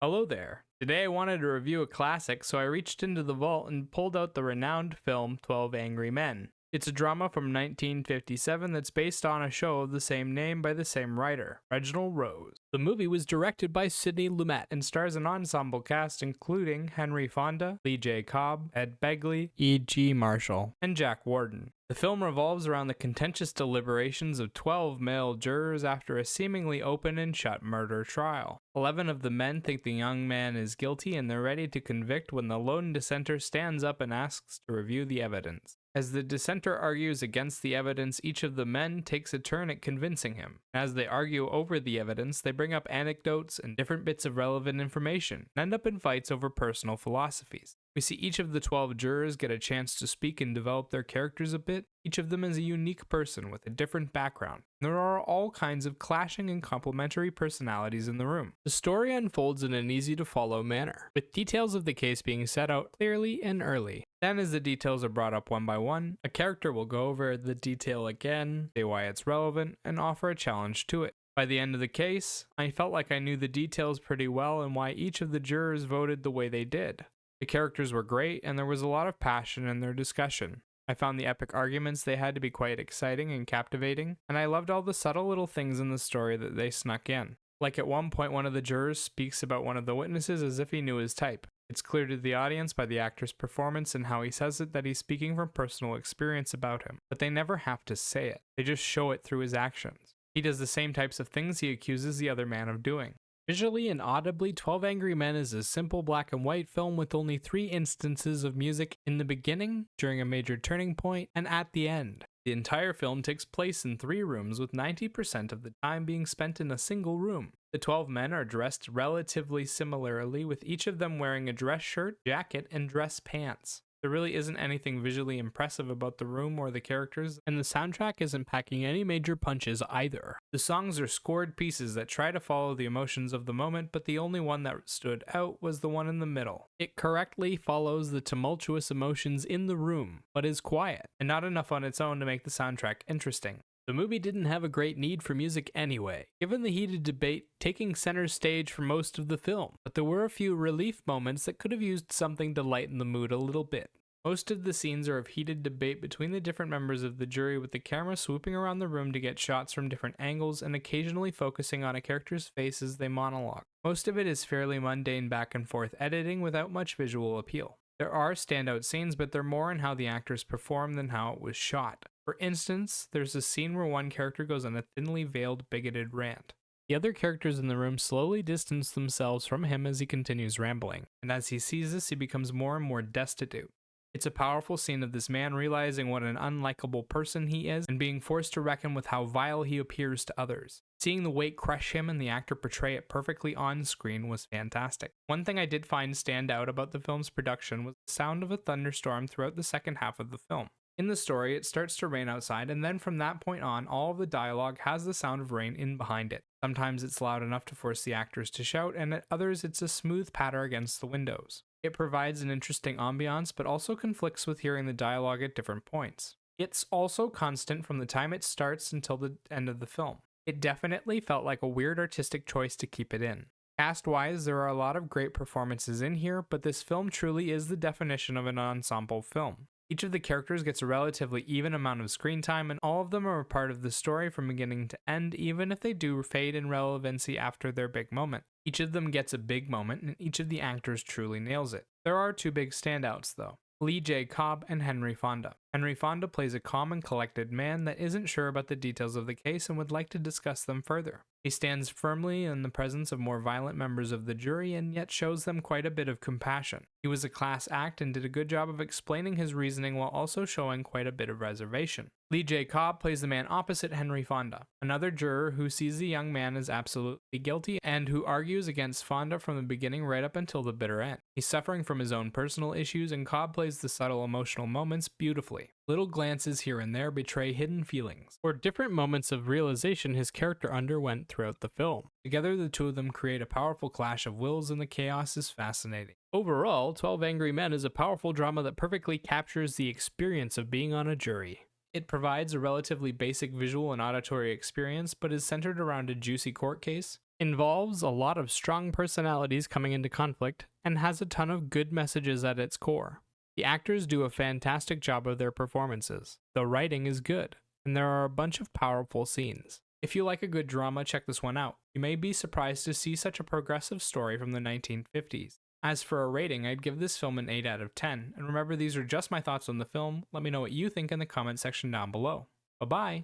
Hello there. Today I wanted to review a classic, so I reached into the vault and pulled out the renowned film 12 Angry Men. It's a drama from 1957 that's based on a show of the same name by the same writer, Reginald Rose. The movie was directed by Sidney Lumet and stars an ensemble cast including Henry Fonda, Lee J. Cobb, Ed Begley, E.G. Marshall, and Jack Warden. The film revolves around the contentious deliberations of 12 male jurors after a seemingly open and shut murder trial. 11 of the men think the young man is guilty and they're ready to convict when the lone dissenter stands up and asks to review the evidence. As the dissenter argues against the evidence, each of the men takes a turn at convincing him. As they argue over the evidence, they bring up anecdotes and different bits of relevant information, and end up in fights over personal philosophies. We see each of the 12 jurors get a chance to speak and develop their characters a bit. Each of them is a unique person with a different background. There are all kinds of clashing and complementary personalities in the room. The story unfolds in an easy-to-follow manner, with details of the case being set out clearly and early. Then as the details are brought up one by one, a character will go over the detail again, say why it's relevant, and offer a challenge to it. By the end of the case, I felt like I knew the details pretty well and why each of the jurors voted the way they did. The characters were great, and there was a lot of passion in their discussion. I found the epic arguments they had to be quite exciting and captivating, and I loved all the subtle little things in the story that they snuck in. Like at one point, one of the jurors speaks about one of the witnesses as if he knew his type. It's clear to the audience by the actor's performance and how he says it that he's speaking from personal experience about him, but they never have to say it. They just show it through his actions. He does the same types of things he accuses the other man of doing. Visually and audibly, 12 Angry Men is a simple black and white film with only 3 instances of music in the beginning, during a major turning point, and at the end. The entire film takes place in 3 rooms, with 90% of the time being spent in a single room. The 12 men are dressed relatively similarly, with each of them wearing a dress shirt, jacket, and dress pants. There really isn't anything visually impressive about the room or the characters, and the soundtrack isn't packing any major punches either. The songs are scored pieces that try to follow the emotions of the moment, but the only one that stood out was the one in the middle. It correctly follows the tumultuous emotions in the room, but is quiet, and not enough on its own to make the soundtrack interesting. The movie didn't have a great need for music anyway, given the heated debate taking center stage for most of the film, but there were a few relief moments that could have used something to lighten the mood a little bit. Most of the scenes are of heated debate between the different members of the jury, with the camera swooping around the room to get shots from different angles and occasionally focusing on a character's face as they monologue. Most of it is fairly mundane back and forth editing without much visual appeal. There are standout scenes, but they're more in how the actors perform than how it was shot. For instance, there's a scene where one character goes on a thinly veiled bigoted rant. The other characters in the room slowly distance themselves from him as he continues rambling, and as he sees this, he becomes more and more destitute. It's a powerful scene of this man realizing what an unlikable person he is and being forced to reckon with how vile he appears to others. Seeing the weight crush him and the actor portray it perfectly on screen was fantastic. One thing I did find stand out about the film's production was the sound of a thunderstorm throughout the second half of the film. In the story, it starts to rain outside, and then from that point on, all of the dialogue has the sound of rain in behind it. Sometimes it's loud enough to force the actors to shout, and at others it's a smooth patter against the windows. It provides an interesting ambiance, but also conflicts with hearing the dialogue at different points. It's also constant from the time it starts until the end of the film. It definitely felt like a weird artistic choice to keep it in. Cast-wise, there are a lot of great performances in here, but this film truly is the definition of an ensemble film. Each of the characters gets a relatively even amount of screen time, and all of them are a part of the story from beginning to end, even if they do fade in relevancy after their big moment. Each of them gets a big moment, and each of the actors truly nails it. There are 2 big standouts, though. Lee J. Cobb and Henry Fonda. Henry Fonda plays a calm and collected man that isn't sure about the details of the case and would like to discuss them further. He stands firmly in the presence of more violent members of the jury and yet shows them quite a bit of compassion. He was a class act and did a good job of explaining his reasoning while also showing quite a bit of reservation. Lee J. Cobb plays the man opposite Henry Fonda, another juror who sees the young man as absolutely guilty and who argues against Fonda from the beginning right up until the bitter end. He's suffering from his own personal issues, and Cobb plays the subtle emotional moments beautifully. Little glances here and there betray hidden feelings, or different moments of realization his character underwent throughout the film. Together, the 2 of them create a powerful clash of wills, and the chaos is fascinating. Overall, 12 Angry Men is a powerful drama that perfectly captures the experience of being on a jury. It provides a relatively basic visual and auditory experience, but is centered around a juicy court case, involves a lot of strong personalities coming into conflict, and has a ton of good messages at its core. The actors do a fantastic job of their performances. The writing is good, and there are a bunch of powerful scenes. If you like a good drama, check this one out. You may be surprised to see such a progressive story from the 1950s. As for a rating, I'd give this film an 8 out of 10, and remember these are just my thoughts on the film. Let me know what you think in the comment section down below. Bye-bye!